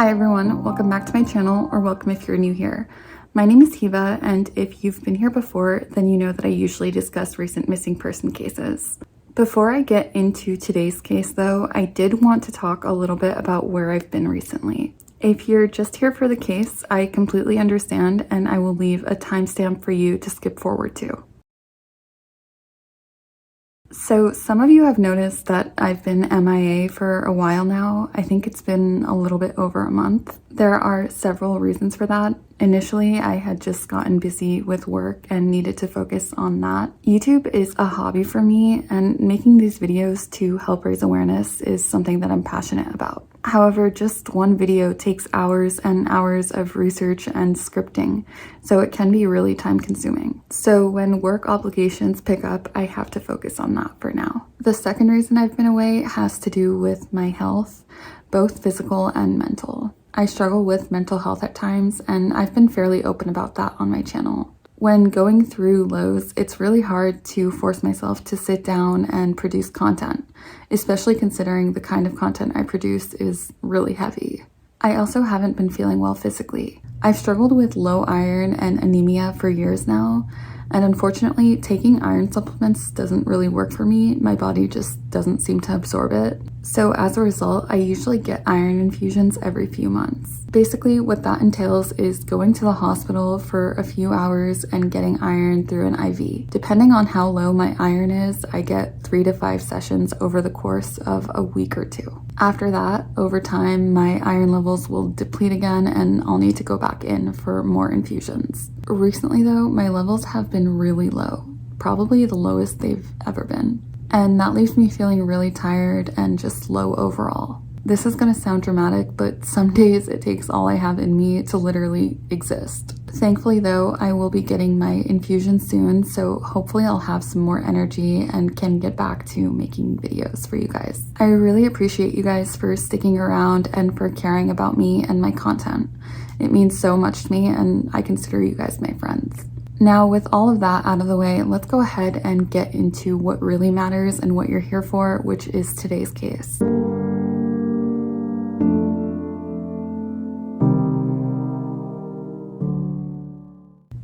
Hi everyone, welcome back to my channel, or welcome if you're new here. My name is Hiva, and if you've been here before, then you know that I usually discuss recent missing person cases. Before I get into today's case though, I did want to talk a little bit about where I've been recently. If you're just here for the case, I completely understand, and I will leave a timestamp for you to skip forward to. So some of you have noticed that I've been MIA for a while now. I think it's been a little bit over a month. There are several reasons for that. Initially, I had just gotten busy with work and needed to focus on that. YouTube is a hobby for me, and making these videos to help raise awareness is something that I'm passionate about. However, just one video takes hours and hours of research and scripting, so it can be really time consuming. So when work obligations pick up, I have to focus on that for now. The second reason I've been away has to do with my health, both physical and mental. I struggle with mental health at times, and I've been fairly open about that on my channel. When going through lows, it's really hard to force myself to sit down and produce content, especially considering the kind of content I produce is really heavy. I also haven't been feeling well physically. I've struggled with low iron and anemia for years now, and unfortunately, taking iron supplements doesn't really work for me. My body just doesn't seem to absorb it. So as a result, I usually get iron infusions every few months. Basically, what that entails is going to the hospital for a few hours and getting iron through an IV. Depending on how low my iron is, I get 3 to 5 sessions over the course of a week or two. After that, over time, my iron levels will deplete again and I'll need to go back in for more infusions. Recently though, my levels have been really low, probably the lowest they've ever been. And that leaves me feeling really tired and just low overall. This is gonna sound dramatic, but some days it takes all I have in me to literally exist. Thankfully though, I will be getting my infusion soon, so hopefully I'll have some more energy and can get back to making videos for you guys. I really appreciate you guys for sticking around and for caring about me and my content. It means so much to me, and I consider you guys my friends. Now, with all of that out of the way, let's go ahead and get into what really matters and what you're here for, which is today's case.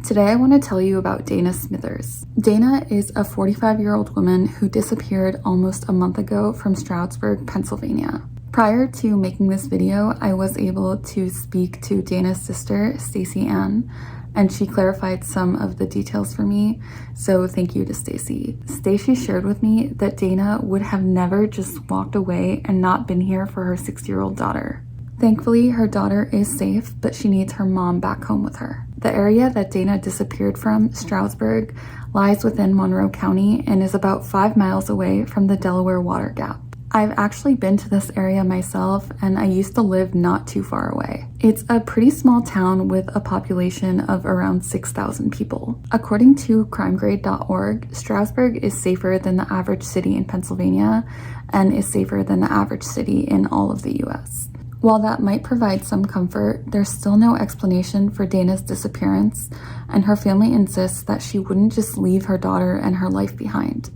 Today I want to tell you about Dana Smithers. Dana is a 45-year-old woman who disappeared almost a month ago from Stroudsburg, Pennsylvania. Prior to making this video, I was able to speak to Dana's sister, Stacy Ann, and she clarified some of the details for me, so thank you to Stacy. Stacy shared with me that Dana would have never just walked away and not been here for her 6-year-old daughter. Thankfully, her daughter is safe, but she needs her mom back home with her. The area that Dana disappeared from, Stroudsburg, lies within Monroe County and is about 5 miles away from the Delaware Water Gap. I've actually been to this area myself, and I used to live not too far away. It's a pretty small town with a population of around 6,000 people. According to crimegrade.org, Stroudsburg is safer than the average city in Pennsylvania and is safer than the average city in all of the US. While that might provide some comfort, there's still no explanation for Dana's disappearance, and her family insists that she wouldn't just leave her daughter and her life behind.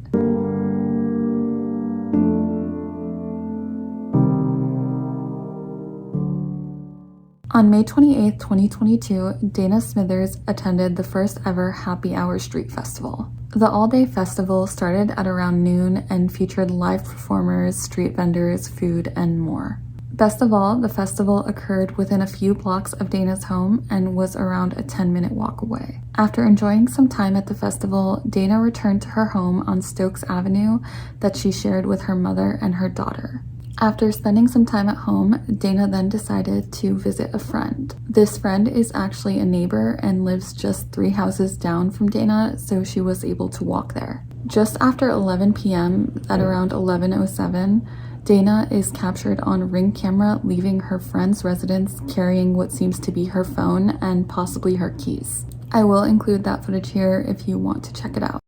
On May 28, 2022, Dana Smithers attended the first ever Happy Hour Street Festival. The all-day festival started at around noon and featured live performers, street vendors, food, and more. Best of all, the festival occurred within a few blocks of Dana's home and was around a 10-minute walk away. After enjoying some time at the festival, Dana returned to her home on Stokes Avenue that she shared with her mother and her daughter. After spending some time at home, Dana then decided to visit a friend. This friend is actually a neighbor and lives just 3 houses down from Dana, so she was able to walk there. Just after 11 p.m., at around 11:07, Dana is captured on Ring camera leaving her friend's residence carrying what seems to be her phone and possibly her keys. I will include that footage here if you want to check it out.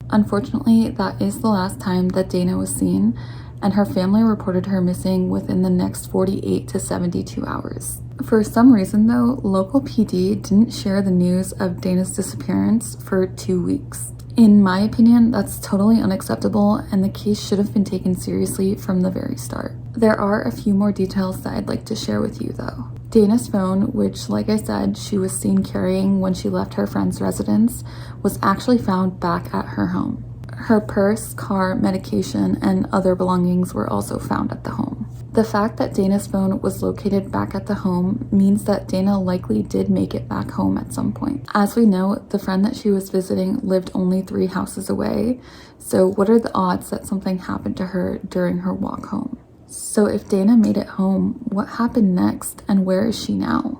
Unfortunately, that is the last time that Dana was seen, and her family reported her missing within the next 48 to 72 hours. For some reason though, local PD didn't share the news of Dana's disappearance for 2 weeks. In my opinion, that's totally unacceptable, and the case should have been taken seriously from the very start. There are a few more details that I'd like to share with you though. Dana's phone, which like I said, she was seen carrying when she left her friend's residence, was actually found back at her home. Her purse, car, medication, and other belongings were also found at the home. The fact that Dana's phone was located back at the home means that Dana likely did make it back home at some point. As we know, the friend that she was visiting lived only 3 houses away, so what are the odds that something happened to her during her walk home? So if Dana made it home, what happened next, and where is she now?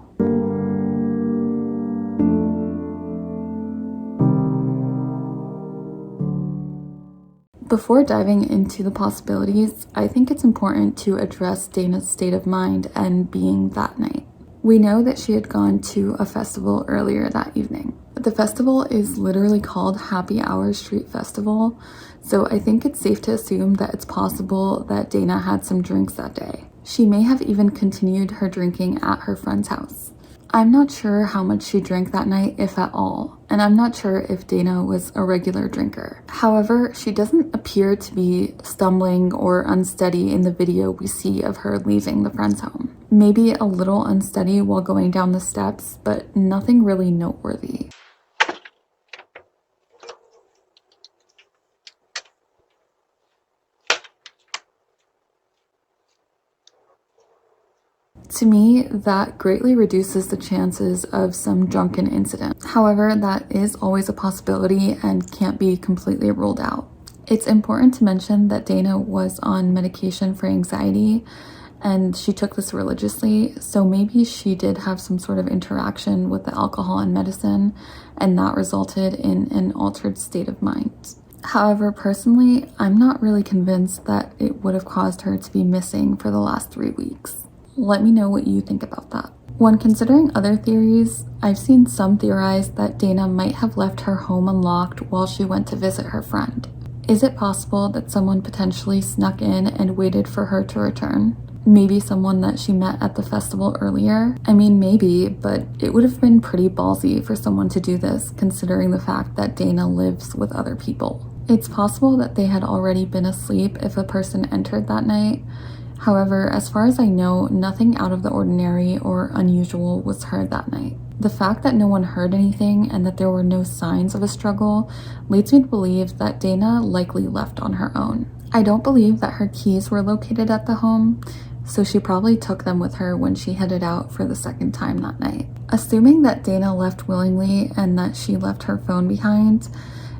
Before diving into the possibilities, I think it's important to address Dana's state of mind and being that night. We know that she had gone to a festival earlier that evening. The festival is literally called Happy Hour Street Festival, so I think it's safe to assume that it's possible that Dana had some drinks that day. She may have even continued her drinking at her friend's house. I'm not sure how much she drank that night, if at all, and I'm not sure if Dana was a regular drinker. However, she doesn't appear to be stumbling or unsteady in the video we see of her leaving the friend's home. Maybe a little unsteady while going down the steps, but nothing really noteworthy. To me, that greatly reduces the chances of some drunken incident. However, that is always a possibility and can't be completely ruled out. It's important to mention that Dana was on medication for anxiety, and she took this religiously, so maybe she did have some sort of interaction with the alcohol and medicine, and that resulted in an altered state of mind. However, personally, I'm not really convinced that it would have caused her to be missing for the last 3 weeks. Let me know what you think about that. When considering other theories, I've seen some theorize that Dana might have left her home unlocked while she went to visit her friend. Is it possible that someone potentially snuck in and waited for her to return? Maybe someone that she met at the festival earlier? I mean, maybe, but it would have been pretty ballsy for someone to do this, considering the fact that Dana lives with other people. It's possible that they had already been asleep if a person entered that night. However, as far as I know, nothing out of the ordinary or unusual was heard that night. The fact that no one heard anything and that there were no signs of a struggle leads me to believe that Dana likely left on her own. I don't believe that her keys were located at the home, so she probably took them with her when she headed out for the second time that night. Assuming that Dana left willingly and that she left her phone behind,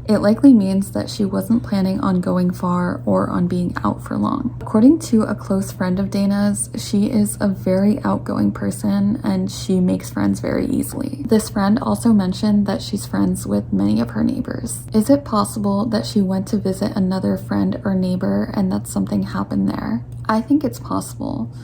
it likely means that she wasn't planning on going far or on being out for long. According to a close friend of Dana's, she is a very outgoing person and she makes friends very easily. This friend also mentioned that she's friends with many of her neighbors. Is it possible that she went to visit another friend or neighbor and that something happened there? I think it's possible.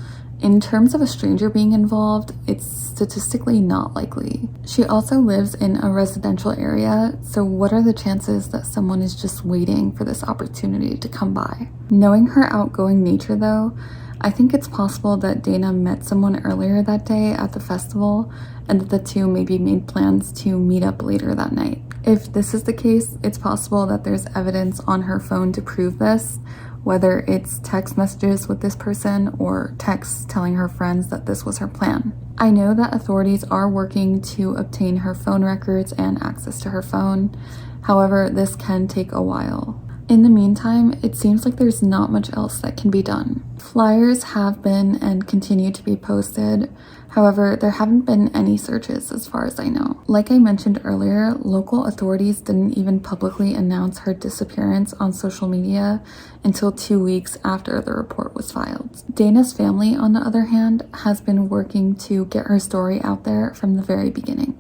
In terms of a stranger being involved, it's statistically not likely. She also lives in a residential area, so what are the chances that someone is just waiting for this opportunity to come by? Knowing her outgoing nature though, I think it's possible that Dana met someone earlier that day at the festival and that the two maybe made plans to meet up later that night. If this is the case, it's possible that there's evidence on her phone to prove this, whether it's text messages with this person or texts telling her friends that this was her plan. I know that authorities are working to obtain her phone records and access to her phone. However, this can take a while. In the meantime, it seems like there's not much else that can be done. Flyers have been and continue to be posted. However, there haven't been any searches as far as I know. Like I mentioned earlier, local authorities didn't even publicly announce her disappearance on social media until 2 weeks after the report was filed. Dana's family, on the other hand, has been working to get her story out there from the very beginning.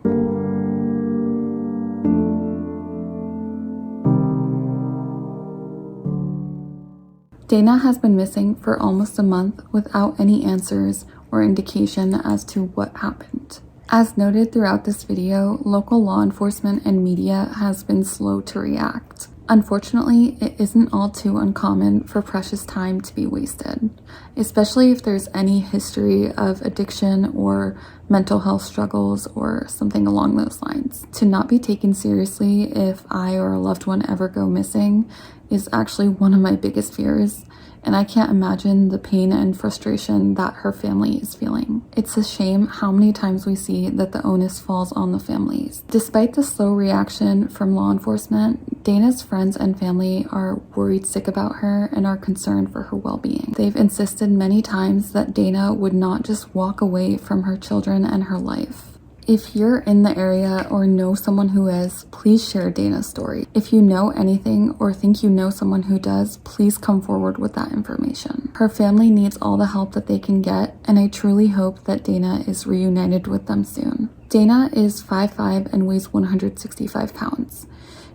Dana has been missing for almost a month without any answers or indication as to what happened. As noted throughout this video, local law enforcement and media has been slow to react. Unfortunately, it isn't all too uncommon for precious time to be wasted, especially if there's any history of addiction or mental health struggles or something along those lines. To not be taken seriously if I or a loved one ever go missing is actually one of my biggest fears, and I can't imagine the pain and frustration that her family is feeling. It's a shame how many times we see that the onus falls on the families. Despite the slow reaction from law enforcement, Dana's friends and family are worried sick about her and are concerned for her well-being. They've insisted many times that Dana would not just walk away from her children and her life. If you're in the area or know someone who is, please share Dana's story. If you know anything or think you know someone who does, please come forward with that information. Her family needs all the help that they can get, and I truly hope that Dana is reunited with them soon. Dana is 5'5" and weighs 165 pounds.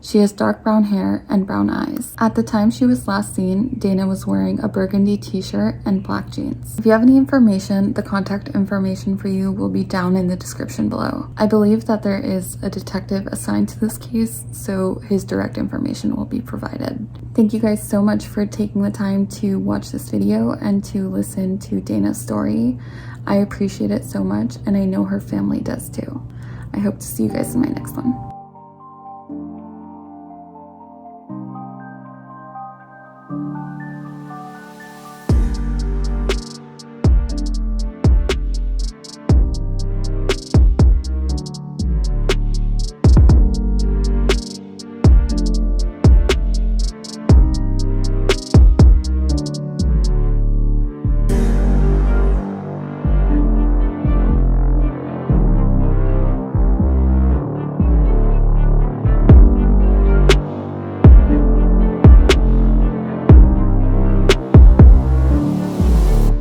She has dark brown hair and brown eyes. At the time she was last seen, Dana was wearing a burgundy t-shirt and black jeans. If you have any information, the contact information for you will be down in the description below. I believe that there is a detective assigned to this case, so his direct information will be provided. Thank you guys so much for taking the time to watch this video and to listen to Dana's story. I appreciate it so much, and I know her family does too. I hope to see you guys in my next one.